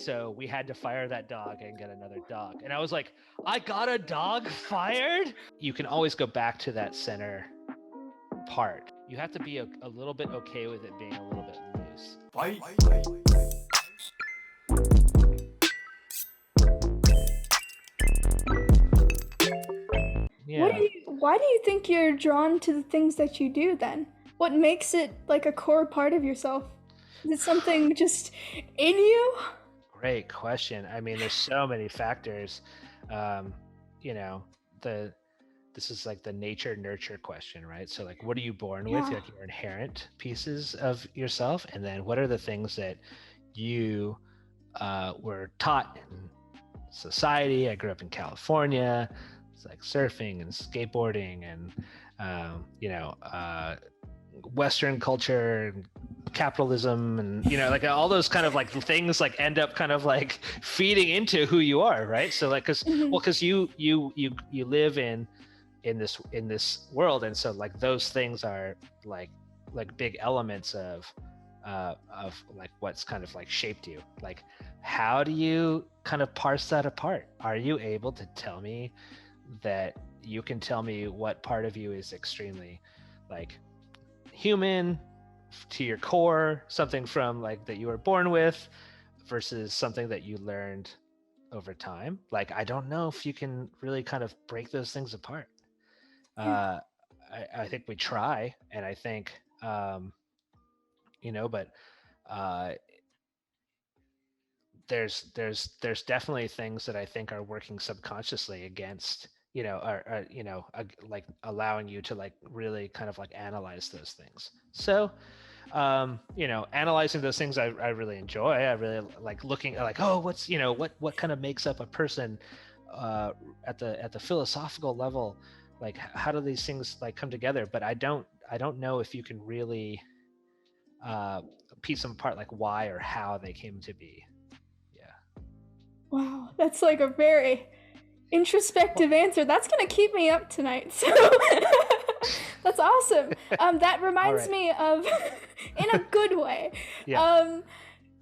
so we had to fire that dog and get another dog. And I was like, I got a dog fired? You can always go back to that center part. You have to be a little bit okay with it being a little bit loose. Yeah. Why do you think you're drawn to the things that you do then? What makes it like a core part of yourself? Is it something just in you? Great question. I mean, there's so many factors. You know, this is like the nature nurture question, right? So like, what are you born with? Yeah. Like your inherent pieces of yourself, and then what are the things that you were taught in society? I grew up in California. It's like surfing and skateboarding and Western culture and capitalism and like all those kind of like things like end up kind of like feeding into who you are, right? So like because you live in this world, and so like those things are like big elements of like what's kind of like shaped you. Like, how do you kind of parse that apart? Are you able to tell me that you can tell me what part of you is extremely like human to your core, something from like that you were born with versus something that you learned over time? Like, I don't know if you can really kind of break those things apart. Yeah. I think we try, and I think but uh there's definitely things that I think are working subconsciously against like allowing you to like really kind of like analyze those things. So analyzing those things I really enjoy. I really like looking at like, oh, what's what kind of makes up a person at the philosophical level. Like, how do these things like come together? But I don't know if you can really piece them apart, like why or how they came to be. Yeah. Wow, that's like a very introspective answer. That's gonna keep me up tonight. So that's awesome. That reminds Right. me of, in a good way. Yeah.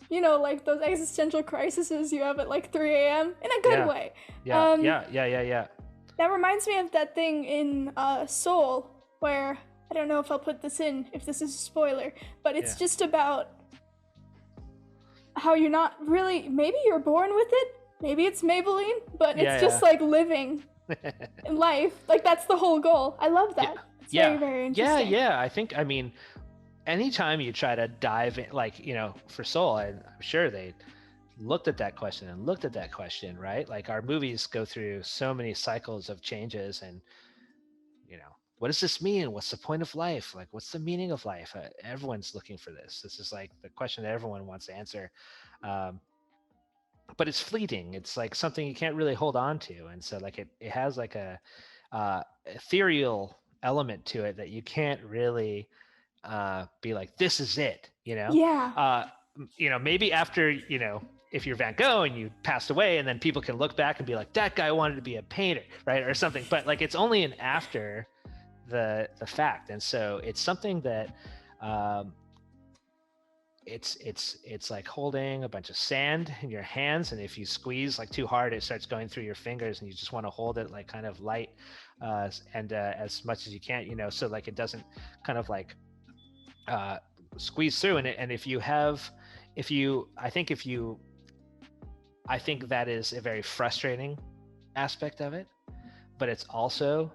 Like those existential crises you have at like 3 a.m. in a good way. Yeah. That reminds me of that thing in Soul where I don't know if I'll put this in if this is a spoiler, but it's just about how you're not really, maybe you're born with it, maybe it's Maybelline, but it's just like living in life. Like, that's the whole goal. I love that. It's very, very interesting. Yeah. I think, I mean, anytime you try to dive in, like, for Soul, I'm sure they looked at that question, right? Like, our movies go through so many cycles of changes, and what does this mean? What's the point of life? Like, what's the meaning of life? Everyone's looking for this. This is like the question that everyone wants to answer. But it's fleeting. It's like something you can't really hold on to. And so like it has like a ethereal element to it that you can't really be like, this is it, Yeah. Maybe after, if you're Van Gogh and you passed away, and then people can look back and be like, that guy wanted to be a painter, right? Or something. But like, it's only an after the fact. And so it's something that it's like holding a bunch of sand in your hands, and if you squeeze like too hard, it starts going through your fingers, and you just want to hold it like kind of light and as much as you can, so like it doesn't kind of like squeeze through. And I think that is a very frustrating aspect of it, but it's also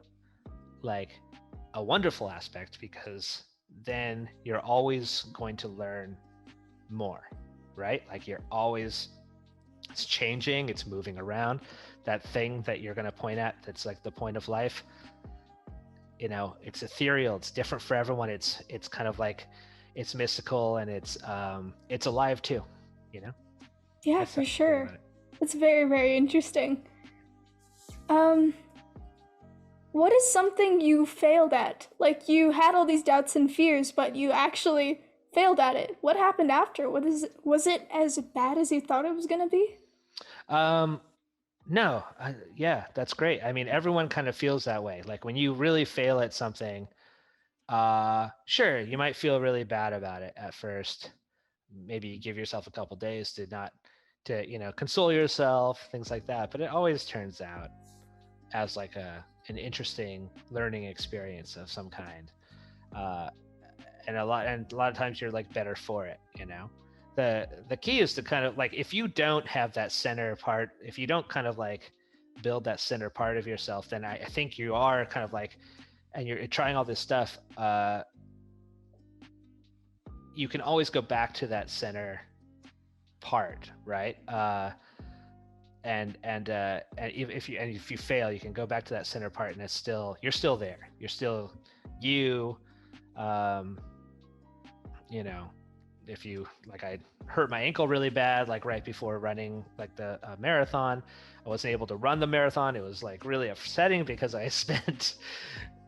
like a wonderful aspect, because then you're always going to learn more, right? Like, it's changing, it's moving around. That thing that you're going to point at, that's like the point of life, it's ethereal, it's different for everyone. It's kind of like, it's mystical, and it's alive too, Yeah, That's for sure. It's very, very interesting. What is something you failed at? Like, you had all these doubts and fears, but you actually failed at it. What happened after? Was it as bad as you thought it was gonna be? No, yeah, that's great. I mean, everyone kind of feels that way. Like, when you really fail at something, sure, you might feel really bad about it at first. Maybe you give yourself a couple days to not to console yourself, things like that. But it always turns out as like an interesting learning experience of some kind. Uh, and a lot of times you're like better for it. The key is to kind of like, if you don't have that center part, if you don't kind of like build that center part of yourself, then I think you are kind of like, and you're trying all this stuff, you can always go back to that center part, right? And if you fail, you can go back to that center part, and you're still there. You're still you. Um, if you like, I hurt my ankle really bad, like right before running like the marathon. I wasn't able to run the marathon. It was like really upsetting because I spent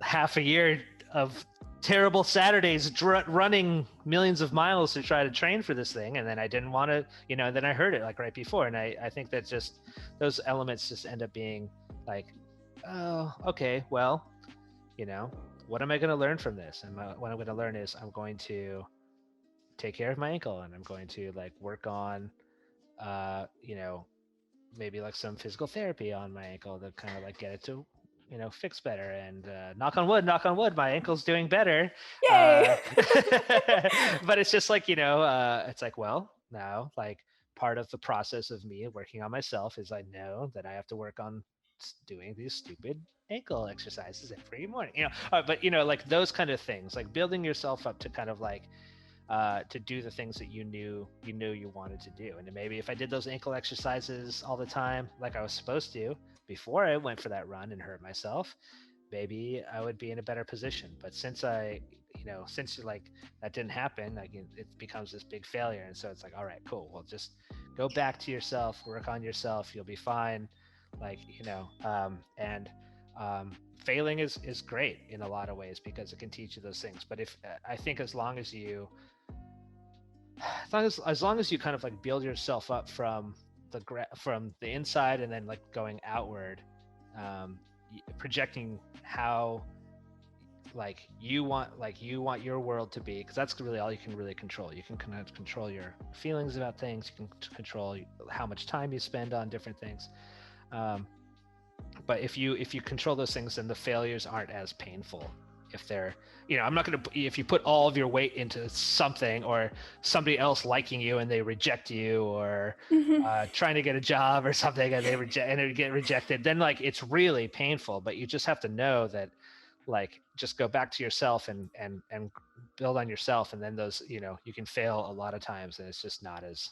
half a year of terrible Saturdays running millions of miles to try to train for this thing, and then I didn't want to, and then I heard it like right before, and I think that just those elements just end up being like, oh, okay, well, what am I going to learn from this? And what I'm going to learn is I'm going to take care of my ankle, and I'm going to like work on, maybe like some physical therapy on my ankle to kind of like get it to fix better. And knock on wood, my ankle's doing better. Yay! But it's just like, it's like, well, now like part of the process of me working on myself is I know that I have to work on doing these stupid ankle exercises every morning. But like those kind of things, like building yourself up to kind of like to do the things that you knew you wanted to do. And maybe if I did those ankle exercises all the time like I was supposed to before I went for that run and hurt myself, maybe I would be in a better position. But since like that didn't happen, like it becomes this big failure. And so it's like, all right, cool, well, just go back to yourself, work on yourself, you'll be fine. Like, and failing is great in a lot of ways because it can teach you those things. But if I think as long as you kind of like build yourself up from the inside and then like going outward, projecting how like you want your world to be, because that's really all you can really control. You can kind of control your feelings about things, you can control how much time you spend on different things, but if you control those things, then the failures aren't as painful. If they're, I'm not going to, if you put all of your weight into something, or somebody else liking you and they reject you, or trying to get a job or something and they get rejected, then like it's really painful. But you just have to know that, like, just go back to yourself and build on yourself, and then those, you can fail a lot of times, and it's not as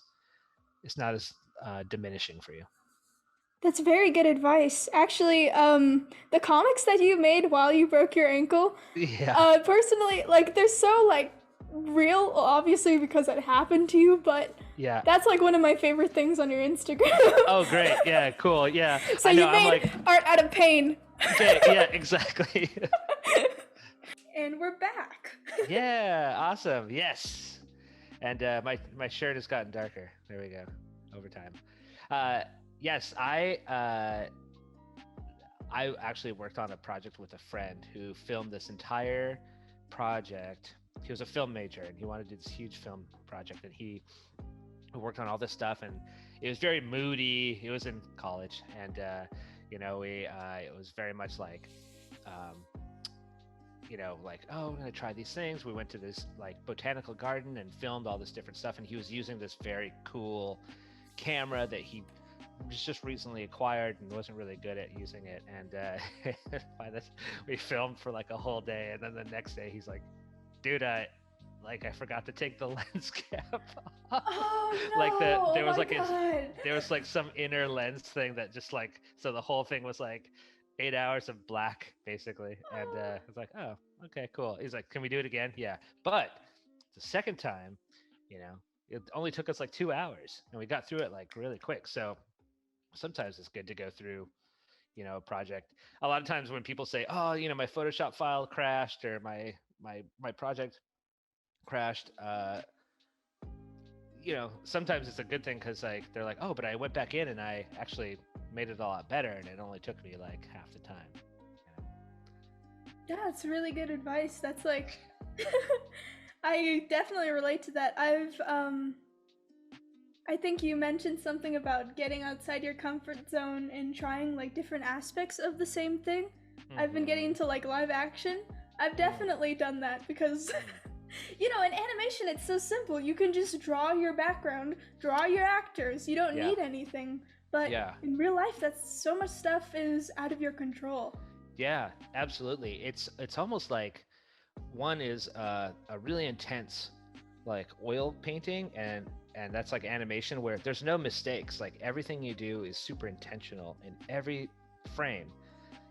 diminishing for you. That's very good advice. Actually, the comics that you made while you broke your ankle, Yeah. Personally, like they're so like real, obviously because it happened to you, but Yeah. that's like one of my favorite things on your Instagram. Oh, great. Yeah, cool. Yeah. So I know, you made art out of pain. Okay, yeah, exactly. And we're back. Yeah, awesome. Yes. And my shirt has gotten darker. There we go. Over time. Yes, I actually worked on a project with a friend who filmed this entire project. He was a film major and he wanted to do this huge film project, and he worked on all this stuff, and it was very moody. It was in college, and it was very much like, like, oh, I'm gonna try these things. We went to this like botanical garden and filmed all this different stuff, and he was using this very cool camera that he just recently acquired and wasn't really good at using it. And by this, we filmed for like a whole day, and then the next day he's like, dude, I forgot to take the lens cap off. Oh no! Like there was like some inner lens thing that just like, so the whole thing was like 8 hours of black basically. And I was like, oh, okay, cool. He's like, can we do it again? Yeah. But the second time, it only took us like 2 hours, and we got through it like really quick. So sometimes it's good to go through, a project. A lot of times when people say, oh, my Photoshop file crashed, or my project crashed, sometimes it's a good thing, because like they're like, oh, but I went back in and I actually made it a lot better, and it only took me like half the time. Yeah, it's really good advice. That's like I definitely relate to that. I think you mentioned something about getting outside your comfort zone and trying like different aspects of the same thing. I've been getting into like live action. I've definitely done that because you know, in animation it's so simple. You can just draw your background, draw your actors. You don't need anything. But in real life that's so much stuff is out of your control. Yeah, absolutely. It's almost like one is a really intense like oil painting, and that's like animation where there's no mistakes. Like everything you do is super intentional in every frame.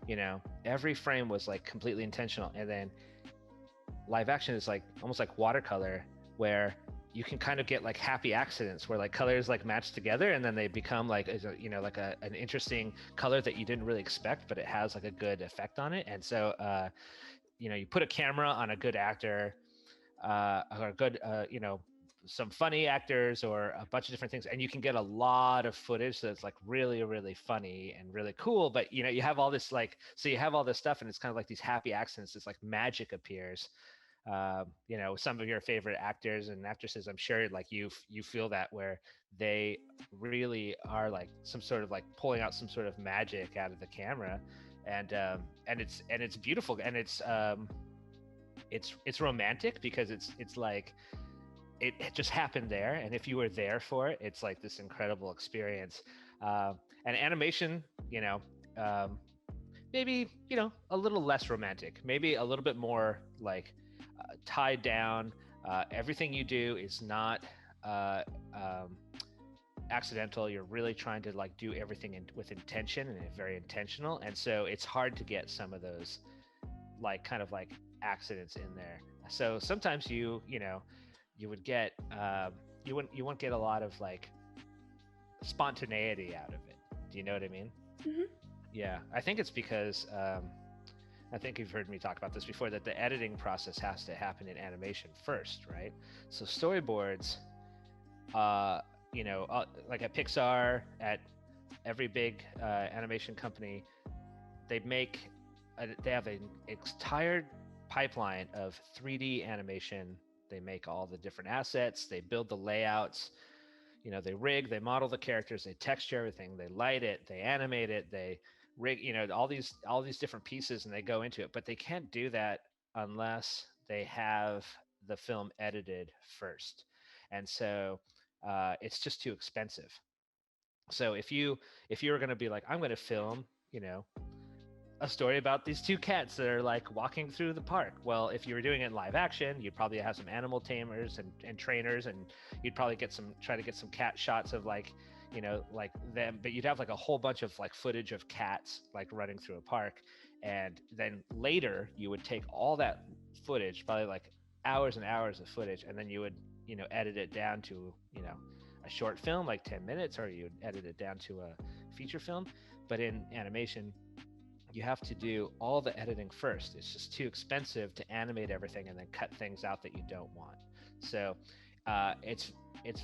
You know, every frame was like completely intentional. And then live action is like almost like watercolor, where you can kind of get like happy accidents where like colors like match together and then they become like you know, like an interesting color that you didn't really expect, but it has like a good effect on it. And so you know, you put a camera on a good actor, or a good you know, some funny actors or a bunch of different things, and you can get a lot of footage that's like really funny and really cool. But you know, you have all this like, so you have all this stuff and it's kind of like these happy accidents. It's like magic appears. You know, some of your favorite actors and actresses, I'm sure like you feel that, where they really are like some sort of like pulling out some sort of magic out of the camera. And it's beautiful, and it's romantic because it's like it just happened there, and if you were there for it, it's like this incredible experience. And animation, you know, maybe, you know, a little less romantic, maybe a little bit more like tied down. Everything you do is not uh, um, accidental. You're really trying to like do everything with intention, and very intentional, and so it's hard to get some of those like kind of like accidents in there. So sometimes you know, you would get you won't get a lot of like spontaneity out of it. Do you know what I mean? Hmm. Yeah, I think it's because I think you've heard me talk about this before, that the editing process has to happen in animation first, right? So storyboards, you know, like at Pixar, at every big animation company, they make they have an entire pipeline of 3D animation. They make all the different assets, they build the layouts, you know, they rig, they model the characters, they texture everything, they light it, they animate it, they rig, you know, all these different pieces, and they go into it. But they can't do that unless they have the film edited first. And so it's just too expensive. So if you're going to be like, I'm going to film, you know, a story about these two cats that are like walking through the park. Well, if you were doing it in live action, you'd probably have some animal tamers and trainers, and you'd probably try to get some cat shots of like, you know, like them, but you'd have like a whole bunch of like footage of cats like running through a park. And then later you would take all that footage, probably like hours and hours of footage, and then you would, you know, edit it down to, you know, a short film like 10 minutes, or you'd edit it down to a feature film. But in animation, you have to do all the editing first. It's just too expensive to animate everything and then cut things out that you don't want. So it's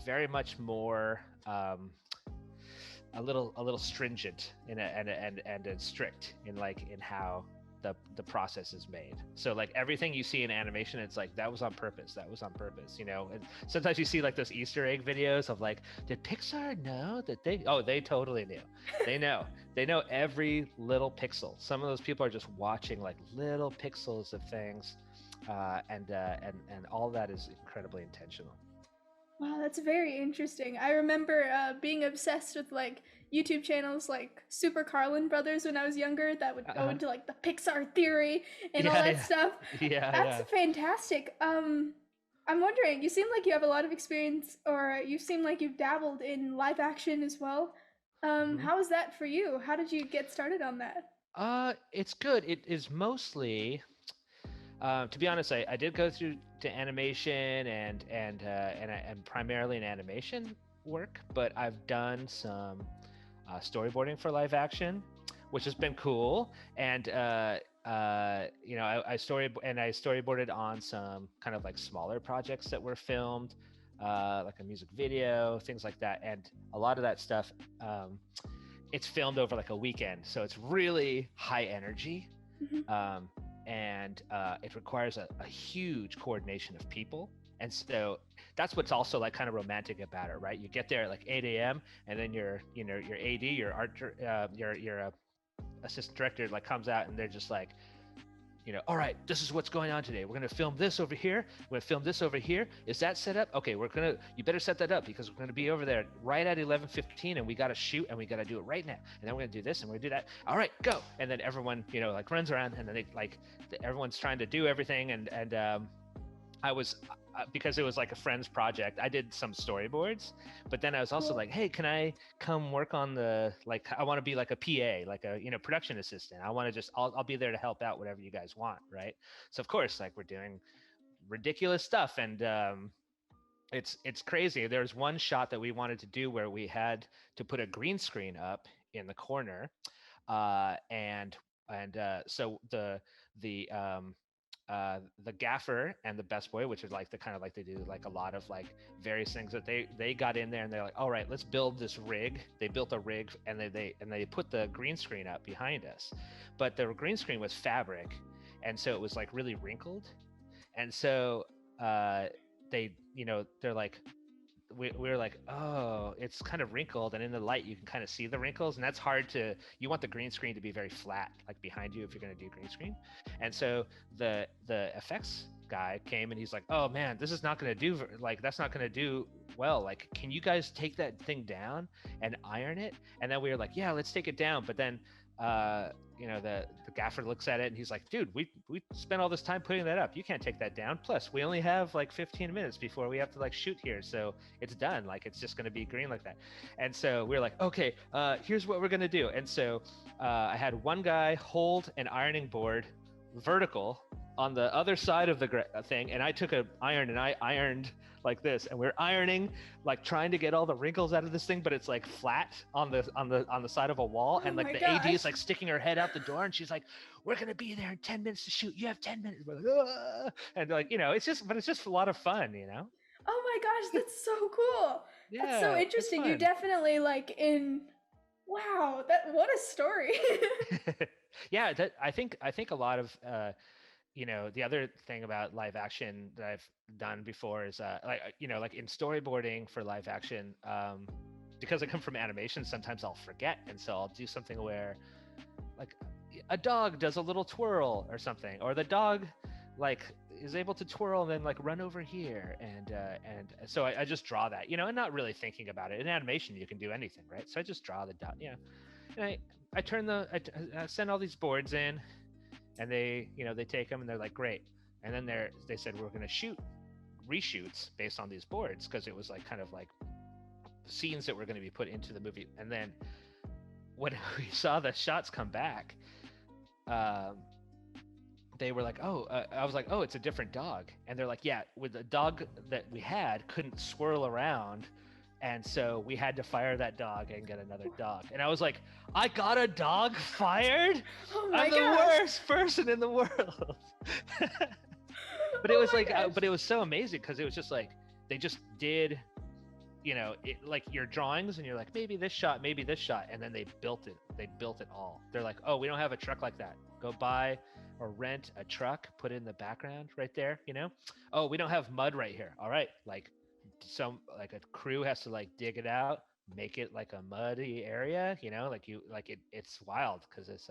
very much more a little stringent and strict in like in how the process is made. So like everything you see in animation, it's like that was on purpose. That was on purpose, you know. And sometimes you see like those Easter egg videos of like, did Pixar know that they? Oh, they totally knew. They know. They know every little pixel. Some of those people are just watching like little pixels of things, and all that is incredibly intentional. Wow, that's very interesting. I remember being obsessed with like YouTube channels like Super Carlin Brothers when I was younger that would go Uh-huh. into like the Pixar theory and all Yeah, that yeah, stuff. yeah, That's yeah. fantastic. I'm wondering, you seem like you have a lot of experience or you seem like you've dabbled in live action as well. Mhm. How was that for you? How did you get started on that? It's good. It is mostly, to be honest, I did go through to animation and primarily in animation work, but I've done some storyboarding for live action, which has been cool. And you know, I storyboarded on some kind of like smaller projects that were filmed, like a music video, things like that. And a lot of that stuff, it's filmed over like a weekend, so it's really high energy, Hmm. um, and it requires a huge coordination of people. And so that's what's also like kind of romantic about it, right? You get there at like 8 a.m. and then your AD, your art, your assistant director like comes out and they're just like, all right, this is what's going on today. We're going to film this over here. We're going to film this over here. Is that set up? Okay, you better set that up because we're going to be over there right at 11:15 and we got to shoot and we got to do it right now. And then we're going to do this and we're going to do that. All right, go. And then everyone, like runs around and then everyone's trying to do everything. And I was, because it was like a friend's project, I did some storyboards, but then I was also like, hey, can I come work on I want to be like a PA, like a, production assistant. I want to I'll be there to help out whatever you guys want. Right. So of course, like we're doing ridiculous stuff. And it's crazy. There's one shot that we wanted to do where we had to put a green screen up in the corner. So the gaffer and the best boy, which is like the kind of like they do like a lot of like various things that they got in there and they're like, all right, let's build this rig. They built a rig and they put the green screen up behind us, but the green screen was fabric, and so it was like really wrinkled, and so they're like, we were like, oh, it's kind of wrinkled, and in the light you can kind of see the wrinkles, and that's hard to. You want the green screen to be very flat, like behind you if you're going to do green screen. And so the effects guy came and he's like, oh man, this is not going to do, like that's not going to do well. Like, can you guys take that thing down and iron it? And then we were like, yeah, let's take it down. But then the gaffer looks at it and he's like, dude, we spent all this time putting that up. You can't take that down. Plus, we only have like 15 minutes before we have to like shoot here. So it's done. Like, it's just going to be green like that. And so we're like, okay, here's what we're going to do. And so I had one guy hold an ironing board vertical on the other side of the thing. And I took an iron and I ironed like this, and we're ironing, like trying to get all the wrinkles out of this thing, but it's like flat on the side of a wall. And like the AD is like sticking her head out the door and she's like, we're gonna be there in 10 minutes to shoot, you have 10 minutes. We're like, ah! And like, it's just a lot of fun. Oh my gosh, that's so cool. Yeah, that's so interesting. You definitely wow, what a story. Yeah, I think a lot of the other thing about live action that I've done before is like in storyboarding for live action, because I come from animation, sometimes I'll forget, and so I'll do something where like a dog does a little twirl or something, or the dog like is able to twirl and then like run over here, and so I just draw that, and not really thinking about it. In animation you can do anything, right? So I just draw the dot, and I send all these boards in, and they take them and they're like, great. And then they said, we're going to shoot reshoots based on these boards, because it was like kind of like scenes that were going to be put into the movie. And then when we saw the shots come back, they were like, oh, I was like, oh, it's a different dog. And they're like, yeah, with the dog that we had couldn't swirl around, and so we had to fire that dog and get another dog. And I was like, I got a dog fired? I'm the worst person in the world. But it was but it was so amazing, because it was just like, they just did, like your drawings, and you're like, maybe this shot, and then they built it all. They're like, oh, we don't have a truck like that. Go buy or rent a truck, put it in the background right there, Oh, we don't have mud right here. All right, like a crew has to like dig it out, make it like a muddy area, it's wild, because it's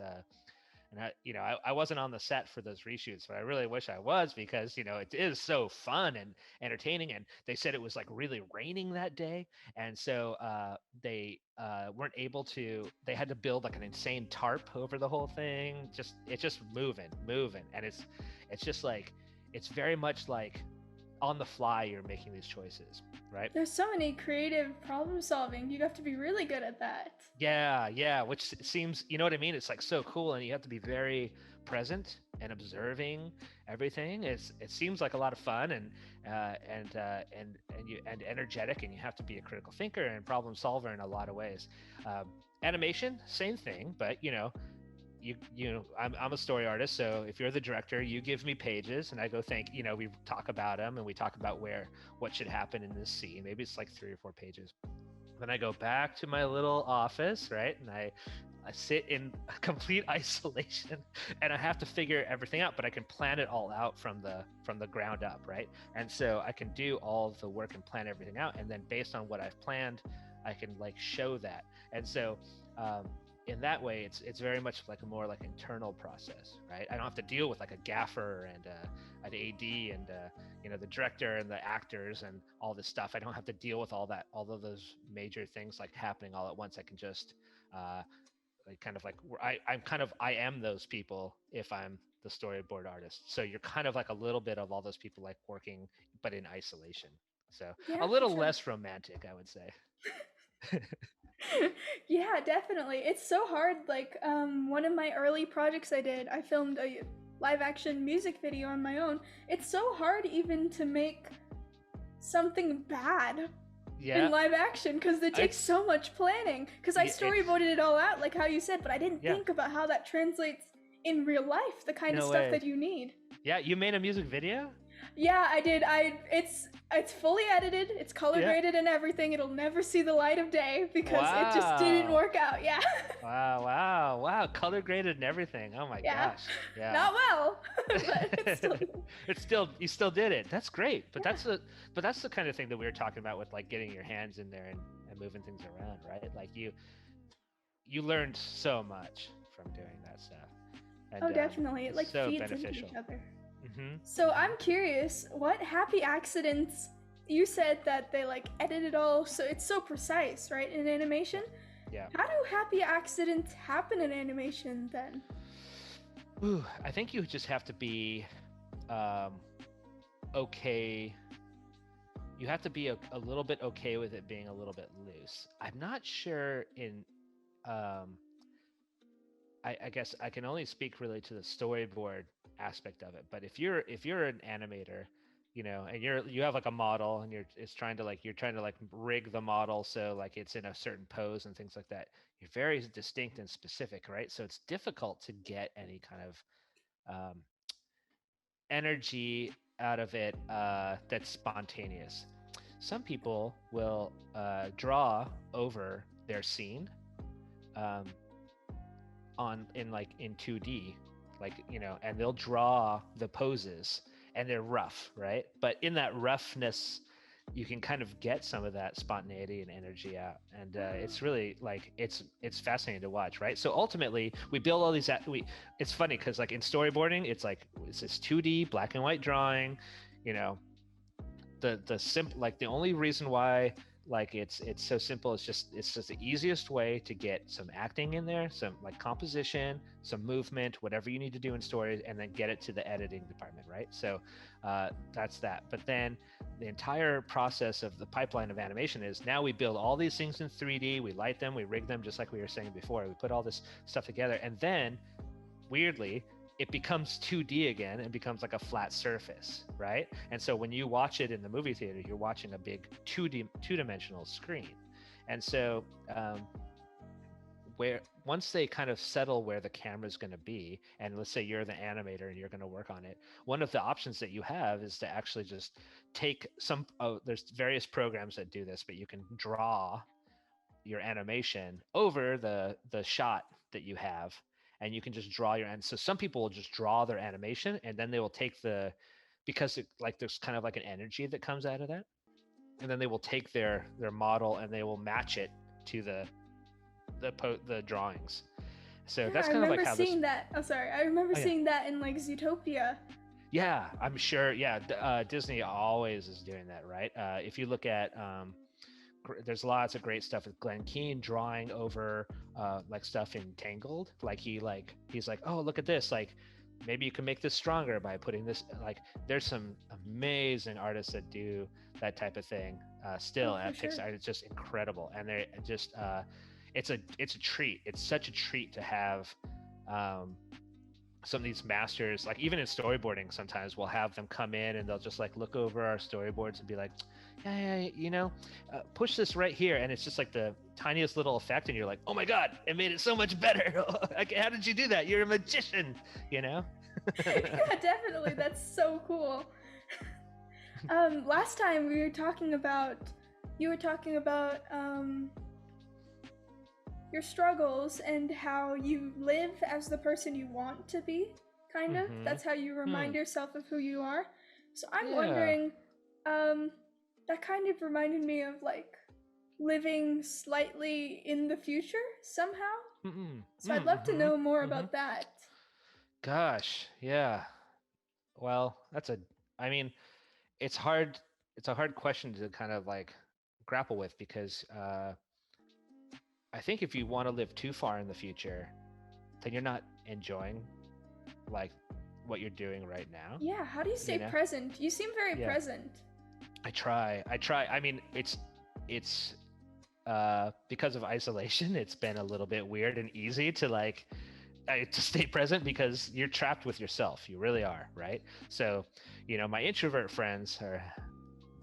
and I wasn't on the set for those reshoots, but I really wish I was, because it is so fun and entertaining. And they said it was like really raining that day, and so they weren't able to. They had to build like an insane tarp over the whole thing. It's just moving, and it's just like, it's very much like on the fly you're making these choices, right? There's so many creative problem solving. You have to be really good at that. Yeah, which seems, you know what I mean? It's like so cool, and you have to be very present and observing everything. It seems like a lot of fun and energetic, and you have to be a critical thinker and problem solver in a lot of ways. Animation, same thing, but I'm a story artist, so if you're the director, you give me pages and I go we talk about them, and we talk about what should happen in this scene. Maybe it's like 3 or 4 pages. Then I go back to my little office, right? And sit in complete isolation and I have to figure everything out, but I can plan it all out from the ground up, right? And so I can do all of the work and plan everything out, and then based on what I've planned, I can like show that. And so in that way, it's very much like a more like internal process, right? I don't have to deal with like a gaffer and an AD and you know, the director and the actors and all this stuff. I don't have to deal with all that, all of those major things like happening all at once. I can just like kind of like I am those people if I'm the storyboard artist. So you're kind of like a little bit of all those people like working, but in isolation. So Yeah, a for little sure. less romantic, I would say. Yeah, definitely. It's so hard. Like, one of my early projects I did, I filmed a live action music video on my own. It's so hard even to make something bad in live action because it takes so much planning. Because I storyboarded it all out, like how you said, but I didn't think about how that translates in real life, the kind of stuff that you need. Yeah, you made a music video? Yeah, I did. It's fully edited, it's color graded and everything. It'll never see the light of day because it just didn't work out. Yeah. Wow. Color graded and everything. Oh my gosh. Yeah. Not well, but it's still you still did it. That's great. But that's the kind of thing that we were talking about with like getting your hands in there and moving things around, right? Like you learned so much from doing that stuff. And, definitely. It like so feeds beneficial. into each other. Mm-hmm. So I'm curious, what happy accidents, you said that they like edit it all so it's so precise, right, in animation? Yeah. How do happy accidents happen in animation then? Ooh, I think you just have to be okay. You have to be a little bit okay with it being a little bit loose. I'm not sure in I guess I can only speak really to the storyboard aspect of it. But if you're an animator, you know, and you have like a model and you're trying to like rig the model so like it's in a certain pose and things like that. You're very distinct and specific, right? So it's difficult to get any kind of energy out of it that's spontaneous. Some people will draw over their scene. In 2D, like, you know, and they'll draw the poses and they're rough, right? But in that roughness, you can kind of get some of that spontaneity and energy out, and it's really like it's fascinating to watch, right? So ultimately, we build all these. It's funny because like in storyboarding, it's this 2D black and white drawing, you know. The only reason why like it's so simple, it's just the easiest way to get some acting in there, some like composition, some movement, whatever you need to do in stories, and then get it to the editing department, right? So that's that. But then the entire process of the pipeline of animation is now we build all these things in 3D, we light them, we rig them, just like we were saying before, we put all this stuff together, and then weirdly it becomes 2D again and becomes like a flat surface, right? And so when you watch it in the movie theater, you're watching a big two-dimensional screen. And so where once they kind of settle where the camera's going to be, and let's say you're the animator and you're going to work on it, one of the options that you have is to actually just take there's various programs that do this, but you can draw your animation over the shot that you have, and you can just draw so some people will just draw their animation and then they will take because there's kind of like an energy that comes out of that, and then they will take their model and they will match it to the drawings. So that's kind of like how seeing that. Oh, sorry. I remember seeing that in like Zootopia. Yeah, I'm sure. Yeah, Disney always is doing that, right? If you look at there's lots of great stuff with Glenn Keane drawing over like stuff in Tangled. Like he's like, oh, look at this. Like maybe you can make this stronger by putting this. Like there's some amazing artists that do that type of thing still at Pixar. It's just incredible, and they're just it's a treat. It's such a treat to have some of these masters. Like even in storyboarding, sometimes we'll have them come in and they'll just like look over our storyboards and be like, yeah, you know, push this right here, and it's just like the tiniest little effect, and you're like, oh my god, it made it so much better. Like, how did you do that? You're a magician, you know. Yeah, definitely. That's so cool. Last time you were talking about your struggles and how you live as the person you want to be, kind of. That's how you remind yourself of who you are. So I'm wondering, that kind of reminded me of like living slightly in the future somehow. So I'd love to know more about that. Gosh, yeah. Well, I mean, it's hard. It's a hard question to kind of like grapple with because I think if you want to live too far in the future, then you're not enjoying like what you're doing right now. Yeah, how do you stay present? You seem very present. I try. I mean, it's because of isolation, it's been a little bit weird and easy to like to stay present because you're trapped with yourself. You really are, right? So, my introvert friends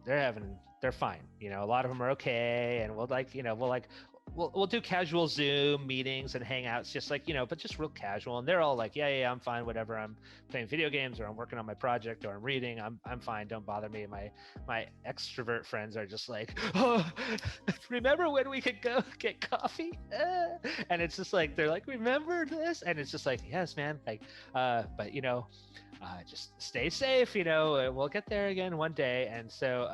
they're fine. A lot of them are okay, and we'll do casual Zoom meetings and hangouts, just like, but just real casual. And they're all like, yeah, I'm fine, whatever. I'm playing video games, or I'm working on my project, or I'm reading. I'm fine. Don't bother me. My extrovert friends are just like, oh, remember when we could go get coffee? And it's just like, they're like, remember this? And it's just like, yes, man. Like, but just stay safe. We'll get there again one day. And so,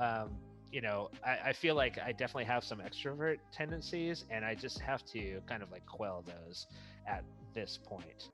I feel like I definitely have some extrovert tendencies, and I just have to kind of like quell those at this point.